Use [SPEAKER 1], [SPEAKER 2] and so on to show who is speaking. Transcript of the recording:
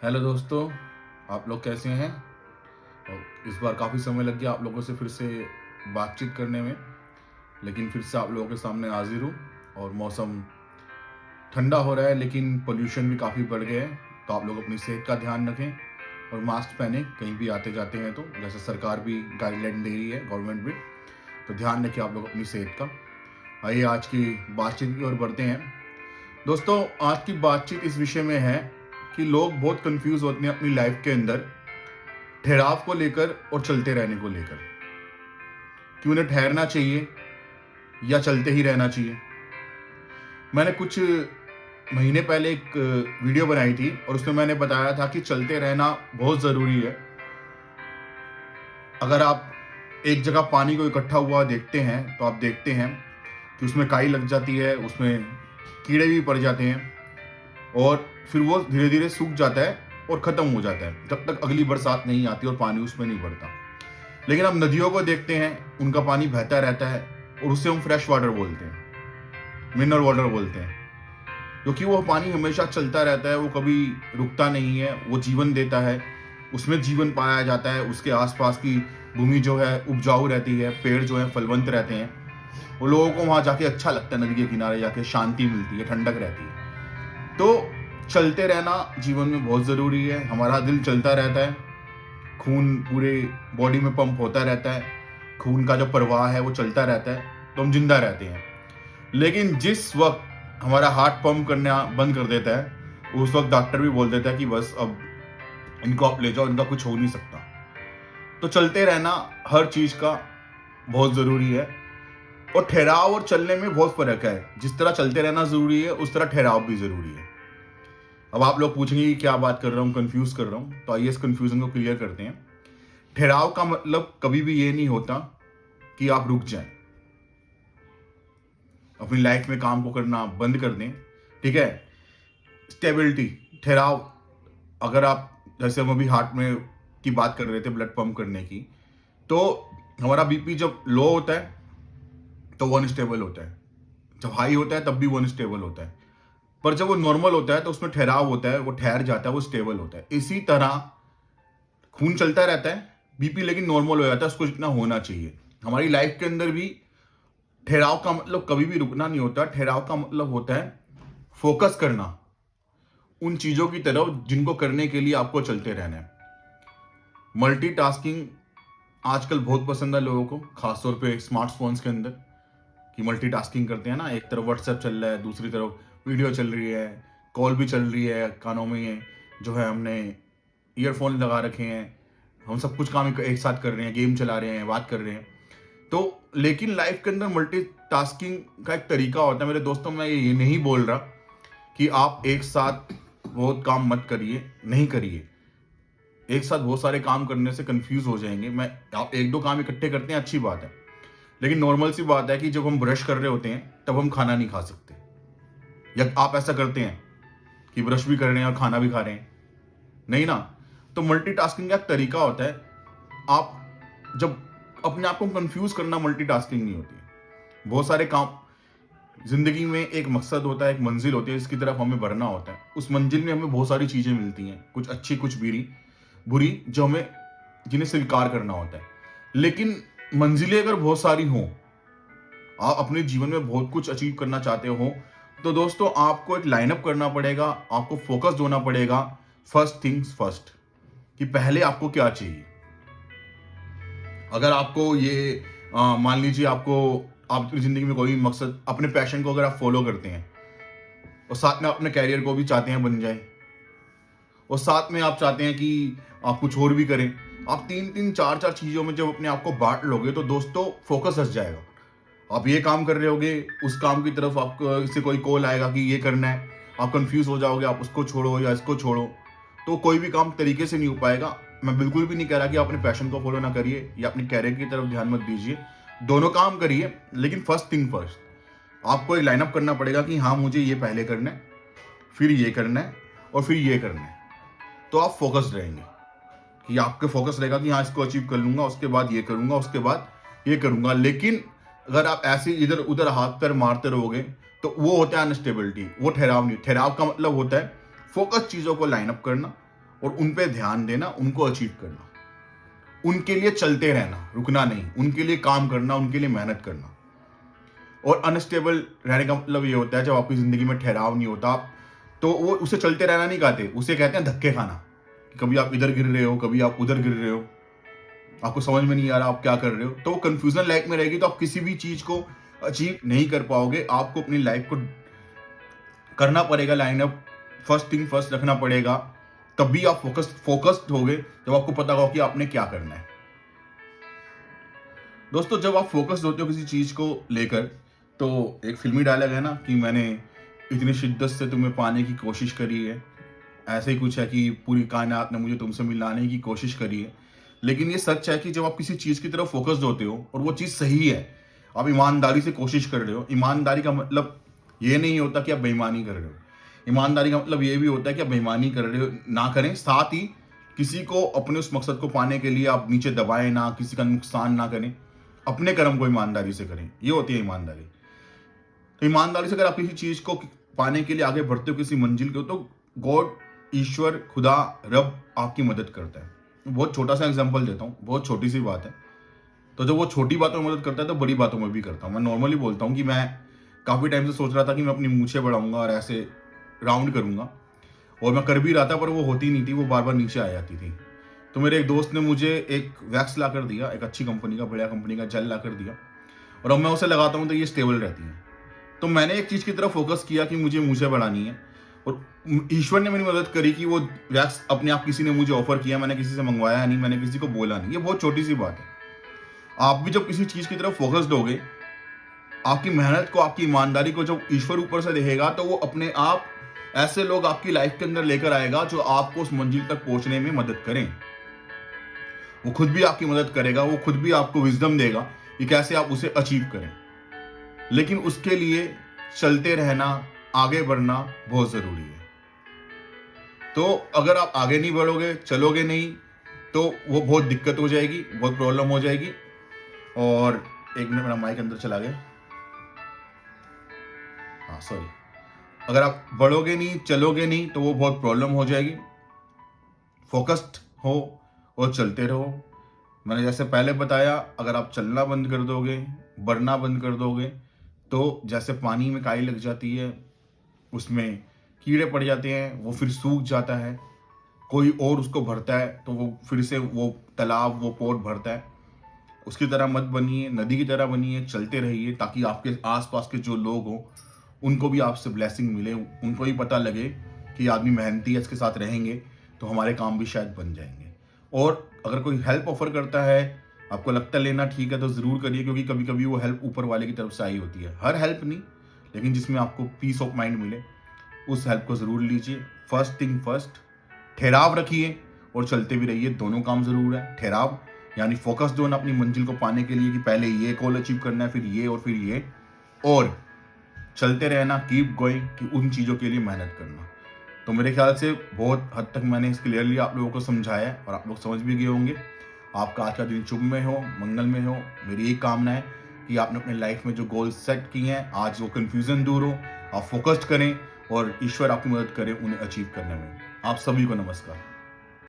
[SPEAKER 1] Hello दोस्तों, आप लोग कैसे हैं? और इस बार काफ़ी समय लग गया आप लोगों से फिर से बातचीत करने में, लेकिन फिर से आप लोगों के सामने हाज़िर हूँ। और मौसम ठंडा हो रहा है, लेकिन पोल्यूशन भी काफ़ी बढ़ गया है, तो आप लोग अपनी सेहत का ध्यान रखें और मास्क पहनें कहीं भी आते जाते हैं तो। जैसे सरकार भी गाइडलाइन दे रही है, गवर्नमेंट भी, तो ध्यान रखें आप लोग अपनी सेहत का। आइए आज की बातचीत की ओर बढ़ते हैं। दोस्तों, आज की बातचीत इस विषय में है कि लोग बहुत कंफ्यूज होते हैं अपनी लाइफ के अंदर ठहराव को लेकर और चलते रहने को लेकर, कि उन्हें ठहरना चाहिए या चलते ही रहना चाहिए। मैंने कुछ महीने पहले एक वीडियो बनाई थी और उसमें मैंने बताया था कि चलते रहना बहुत ज़रूरी है। अगर आप एक जगह पानी को इकट्ठा हुआ देखते हैं तो आप देखते हैं कि उसमें काई लग जाती है, उसमें कीड़े भी पड़ जाते हैं और फिर वो धीरे धीरे सूख जाता है और ख़त्म हो जाता है जब तक अगली बरसात नहीं आती और पानी उसमें नहीं बढ़ता। लेकिन आप नदियों को देखते हैं, उनका पानी बहता रहता है और उसे हम फ्रेश वाटर बोलते हैं, मिनरल वाटर बोलते हैं, क्योंकि वो पानी हमेशा चलता रहता है, वो कभी रुकता नहीं है, वो जीवन देता है, उसमें जीवन पाया जाता है, उसके आसपास की भूमि जो है उपजाऊ रहती है, पेड़ जो है फलवंत रहते हैं। वो लोगों को वहाँ जाके अच्छा लगता है, नदी के किनारे जाके शांति मिलती है, ठंडक रहती है। तो चलते रहना जीवन में बहुत ज़रूरी है। हमारा दिल चलता रहता है, खून पूरे बॉडी में पंप होता रहता है, खून का जो प्रवाह है वो चलता रहता है, तो हम जिंदा रहते हैं। लेकिन जिस वक्त हमारा हार्ट पंप करना बंद कर देता है, उस वक्त डॉक्टर भी बोल देता है कि बस अब इनको आप ले जाओ, इनका कुछ हो नहीं सकता। तो चलते रहना हर चीज़ का बहुत ज़रूरी है। और ठहराव और चलने में बहुत फ़र्क है। जिस तरह चलते रहना ज़रूरी है, उस तरह ठहराव भी ज़रूरी है। अब आप लोग पूछेंगे कि क्या बात कर रहा हूँ, कंफ्यूज कर रहा हूँ, तो आइए इस कंफ्यूजन को क्लियर करते हैं। ठहराव का मतलब कभी भी ये नहीं होता कि आप रुक जाएं, अपनी लाइफ में काम को करना बंद कर दें, ठीक है। स्टेबिलिटी, ठहराव, अगर आप जैसे हम अभी हार्ट में की बात कर रहे थे, ब्लड पंप करने की, तो हमारा बीपी जब लो होता है तो वो अनस्टेबल होता है, जब हाई होता है तब भी वो अनस्टेबल होता है, पर जब वो नॉर्मल होता है तो उसमें ठहराव होता है, वो ठहर जाता है, वो स्टेबल होता है। इसी तरह खून चलता रहता है, बीपी लेकिन नॉर्मल हो जाता है उसको जितना होना चाहिए। हमारी लाइफ के अंदर भी ठहराव का मतलब कभी भी रुकना नहीं होता। ठहराव का मतलब होता है फोकस करना उन चीजों की तरफ जिनको करने के लिए आपको चलते रहना है। मल्टीटास्किंग आजकल बहुत पसंद है लोगों को, खासतौर पे स्मार्टफोन्स के अंदर, कि मल्टीटास्किंग करते हैं ना। एक तरफ व्हाट्सएप चल रहा है, दूसरी तरफ वीडियो चल रही है, कॉल भी चल रही है, कानों में जो है हमने ईयरफोन लगा रखे हैं, हम सब कुछ काम एक साथ कर रहे हैं, गेम चला रहे हैं, बात कर रहे हैं। तो लेकिन लाइफ के अंदर मल्टीटास्किंग का एक तरीका होता है मेरे दोस्तों। मैं ये नहीं बोल रहा कि आप एक साथ बहुत काम मत करिए, नहीं करिए। एक साथ बहुत सारे काम करने से कंफ्यूज हो जाएंगे। मैं आप एक दो काम इकट्ठे करते हैं, अच्छी बात है, लेकिन नॉर्मल सी बात है कि जब हम ब्रश कर रहे होते हैं तब हम खाना नहीं खा सकते। या आप ऐसा करते हैं कि ब्रश भी कर रहे हैं और खाना भी खा रहे हैं? नहीं ना। तो मल्टीटास्किंग का एक तरीका होता है। आप जब अपने आप को कंफ्यूज करना मल्टीटास्किंग नहीं होती है। बहुत सारे काम जिंदगी में, एक मकसद होता है, एक मंजिल होती है, इसकी तरफ हमें बढ़ना होता है। उस मंजिल में हमें बहुत सारी चीजें मिलती हैं, कुछ अच्छी कुछ बुरी, जो हमें जिन्हें स्वीकार करना होता है। लेकिन मंजिलें अगर बहुत सारी हों, आप अपने जीवन में बहुत कुछ अचीव करना चाहते हो, तो दोस्तों आपको एक लाइनअप करना पड़ेगा, आपको फोकस होना पड़ेगा। फर्स्ट थिंग्स फर्स्ट, कि पहले आपको क्या चाहिए। अगर आपको ये मान लीजिए आपको, आप अपनी जिंदगी में कोई मकसद, अपने पैशन को अगर आप फॉलो करते हैं और साथ में अपने कैरियर को भी चाहते हैं बन जाए, और साथ में आप चाहते हैं कि आप कुछ और भी करें, आप तीन तीन चार चार चीजों में जब अपने आप को बांट लोगे तो दोस्तों फोकस हट जाएगा। आप ये काम कर रहे होगे, उस काम की तरफ आपको इससे कोई कॉल आएगा कि ये करना है, आप कंफ्यूज हो जाओगे, आप उसको छोड़ो या इसको छोड़ो, तो कोई भी काम तरीके से नहीं हो पाएगा। मैं बिल्कुल भी नहीं कह रहा कि आप अपने पैशन को फॉलो ना करिए या अपने कैरियर की तरफ ध्यान मत दीजिए, दोनों काम करिए, लेकिन फर्स्ट थिंग फर्स्ट, आपको एक लाइनअप करना पड़ेगा कि हाँ मुझे ये पहले करना है, फिर ये करना है और फिर ये करना है। तो आप फोकस्ड रहेंगे, कि आपके फोकस रहेगा कि हाँ इसको अचीव कर लूंगा, उसके बाद ये करूंगा, उसके बाद ये करूंगा। लेकिन अगर आप ऐसे इधर उधर हाथ पैर मारते रहोगे तो वो होता है अनस्टेबिलिटी, वो ठहराव नहीं। ठहराव का मतलब होता है फोकस चीजों को लाइन अप करना और उन पे ध्यान देना, उनको अचीव करना, उनके लिए चलते रहना, रुकना नहीं, उनके लिए काम करना, उनके लिए मेहनत करना। और अनस्टेबल रहने का मतलब ये होता है जब आपकी जिंदगी में ठहराव नहीं होता, तो वो उसे चलते रहना नहीं कहते, उसे कहते हैं धक्के खाना। कभी आप इधर गिर रहे हो, कभी आप उधर गिर रहे हो, आपको समझ में नहीं आ रहा आप क्या कर रहे हो, तो वो कंफ्यूजन लाइफ में रहेगी, तो आप किसी भी चीज को अचीव नहीं कर पाओगे। आपको अपनी लाइफ को करना पड़ेगा line up, first thing first रखना पड़ेगा, तब भी आप फोकस्ड होगे जब आपको पता होगा कि आपने क्या करना है। दोस्तों, जब आप फोकस्ड होते हो किसी चीज को लेकर, तो एक फिल्मी डायलॉग है ना कि मैंने इतनी शिद्दत से तुम्हें पाने की कोशिश करी है, ऐसे ही कुछ है कि पूरी कायनात ने मुझे तुमसे मिलाने की कोशिश करी है। लेकिन ये सच है कि जब आप किसी चीज की तरफ फोकस्ड होते हो और वो चीज सही है, आप ईमानदारी से कोशिश कर रहे हो। ईमानदारी का मतलब ये नहीं होता कि आप बेईमानी कर रहे हो। ईमानदारी का मतलब ये भी होता है कि आप बेईमानी कर रहे हो ना करें, साथ ही किसी को अपने उस मकसद को पाने के लिए आप नीचे दबाएं ना, किसी का नुकसान ना करें, अपने कर्म को ईमानदारी से करें। ये होती है ईमानदारी। तो ईमानदारी से अगर आप किसी चीज को पाने के लिए आगे बढ़ते हो, किसी मंजिल को, तो गॉड, ईश्वर, खुदा, रब आपकी मदद करता है। बहुत छोटा सा एग्जांपल देता हूँ, बहुत छोटी सी बात है। तो जब वो छोटी बातों में मदद करता है तो बड़ी बातों में भी करता हूँ। मैं नॉर्मली बोलता हूँ कि मैं काफी टाइम से सोच रहा था कि मैं अपनी मूछें बढ़ाऊंगा और ऐसे राउंड करूंगा, और मैं कर भी रहा था, पर वो होती नहीं थी, वो बार बार नीचे आ जाती थी। तो मेरे एक दोस्त ने मुझे एक वैक्स ला कर दिया, एक अच्छी कंपनी का, बढ़िया कंपनी का जेल ला कर दिया, और अब मैं उसे लगाता हूँ तो ये स्टेबल रहती है। तो मैंने एक चीज की तरफ फोकस किया कि मुझे मूछें बढ़ानी है, और ईश्वर ने मेरी मदद करी कि वो वैक्स अपने आप किसी ने मुझे ऑफर किया, मैंने किसी से मंगवाया नहीं, मैंने किसी को बोला नहीं। ये बहुत छोटी सी बात है। आप भी जब किसी चीज की तरफ फोकस्ड होगे, आपकी मेहनत को, आपकी ईमानदारी को जब ईश्वर ऊपर से देखेगा, तो वो अपने आप ऐसे लोग आपकी लाइफ के अंदर लेकर आएगा जो आपको उस मंजिल तक पहुंचने में मदद करें। वो खुद भी आपकी मदद करेगा, वो खुद भी आपको विजडम देगा कि कैसे आप उसे अचीव करें। लेकिन उसके लिए चलते रहना, आगे बढ़ना बहुत जरूरी है। तो अगर आप आगे नहीं बढ़ोगे, चलोगे नहीं, तो वो बहुत दिक्कत हो जाएगी, बहुत प्रॉब्लम हो जाएगी। और एक मिनट, मेरा माइक अंदर चला गया, हाँ सॉरी। अगर आप बढ़ोगे नहीं, चलोगे नहीं, तो वो बहुत प्रॉब्लम हो जाएगी। फोकस्ड हो और चलते रहो। मैंने जैसे पहले बताया, अगर आप चलना बंद कर दोगे, बढ़ना बंद कर दोगे, तो जैसे पानी में काई लग जाती है, उसमें कीड़े पड़ जाते हैं, वो फिर सूख जाता है, कोई और उसको भरता है, तो वो फिर से वो तालाब, वो पोट भरता है। उसकी तरह मत बनिए, नदी की तरह बनिए, चलते रहिए, ताकि आपके आसपास के जो लोग हों उनको भी आपसे ब्लेसिंग मिले, उनको भी पता लगे कि आदमी मेहनती है, इसके साथ रहेंगे तो हमारे काम भी शायद बन जाएंगे। और अगर कोई हेल्प ऑफर करता है, आपको लगता है लेना ठीक है, तो ज़रूर करिए, क्योंकि कभी कभी वो हेल्प ऊपर वाले की तरफ से आई होती है। हर हेल्प नहीं, लेकिन जिसमें आपको पीस ऑफ माइंड मिले, उस हेल्प को ज़रूर लीजिए। फर्स्ट थिंग फर्स्ट, ठहराव रखिए और चलते भी रहिए, दोनों काम ज़रूर है। ठहराव यानी फोकस होना अपनी मंजिल को पाने के लिए कि पहले ये गोल अचीव करना है, फिर ये और फिर ये, और चलते रहना, कीप गोइंग, कि उन चीज़ों के लिए मेहनत करना। तो मेरे ख्याल से बहुत हद तक मैंने क्लियरली आप लोगों को समझाया है और आप लोग समझ भी गए होंगे। आपका आज का दिन शुभ में हो, मंगल में हो। मेरी एक कामना है कि आपने अपने लाइफ में जो गोल सेट किए हैं, आज वो कन्फ्यूजन दूर हो, आप फोकस्ड करें और ईश्वर आपकी मदद करे उन्हें अचीव करने में। आप सभी को नमस्कार।